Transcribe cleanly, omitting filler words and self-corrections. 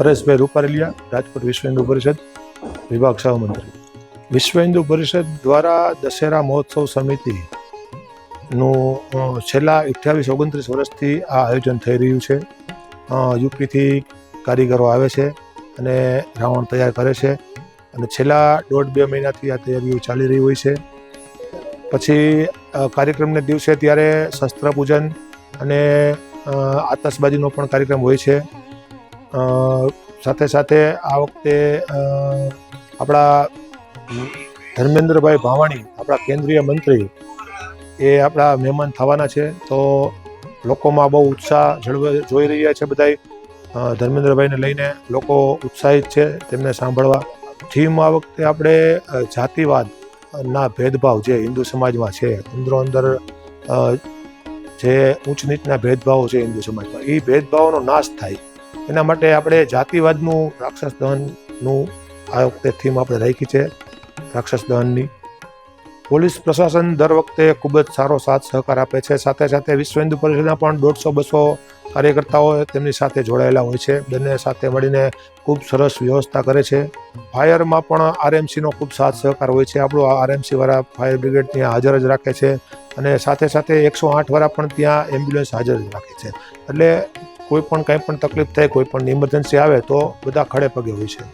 પરેશભાઈ રૂપારેલિયા, રાજકોટ વિશ્વ હિન્દુ પરિષદ, વિભાગ સહમંત્રી. વિશ્વ હિન્દુ પરિષદ દ્વારા દશેરા મહોત્સવ સમિતિનું છેલ્લા 28-29 વર્ષથી આ આયોજન થઈ રહ્યું છે. યુપીથી કારીગરો આવે છે અને રાવણ તૈયાર કરે છે અને છેલ્લા 1.5-2 મહિનાથી આ તૈયારીઓ ચાલી રહી હોય છે. પછી કાર્યક્રમને દિવસે ત્યારે શસ્ત્ર પૂજન અને આતશબાજીનો પણ કાર્યક્રમ હોય છે. સાથે સાથે આ વખતે આપણા ધર્મેન્દ્રભાઈ ભાવાણી, આપણા કેન્દ્રીય મંત્રી, એ આપણા મહેમાન થવાના છે. તો લોકોમાં બહુ ઉત્સાહ જોઈ રહ્યા છે. બધાય ધર્મેન્દ્રભાઈને લઈને લોકો ઉત્સાહિત છે તેમને સાંભળવા. થીમ આ વખતે આપણે જાતિવાદના ભેદભાવ જે હિન્દુ સમાજમાં છે, અંદર જે ઊંચ નીચના ભેદભાવો છે હિન્દુ સમાજમાં, એ ભેદભાવોનો નાશ થાય એના માટે આપણે જાતિવાદનું રાક્ષસ દહનનું આ વખતે થીમ આપણે રાખી છે. રાક્ષસ દહનની પોલીસ પ્રશાસન દર વખતે ખૂબ જ સારો સાથ સહકાર આપે છે. સાથે સાથે વિશ્વ હિન્દુ પરિષદના પણ 150-200 કાર્યકર્તાઓ તેમની સાથે જોડાયેલા હોય છે. બંને સાથે મળીને ખૂબ સરસ વ્યવસ્થા કરે છે. ફાયરમાં પણ આરએમસીનો ખૂબ સાથ સહકાર હોય છે. આપણું આરએમસી વાળા ફાયર બ્રિગેડ ત્યાં હાજર જ રાખે છે અને સાથે સાથે 108 વાળા પણ ત્યાં એમ્બ્યુલન્સ હાજર જ રાખે છે. એટલે કોઈ પણ કંઈ પણ તકલીફ થાય, કોઈ પણ ઇમરજન્સી આવે તો બધા ખડે પગે હોય છે.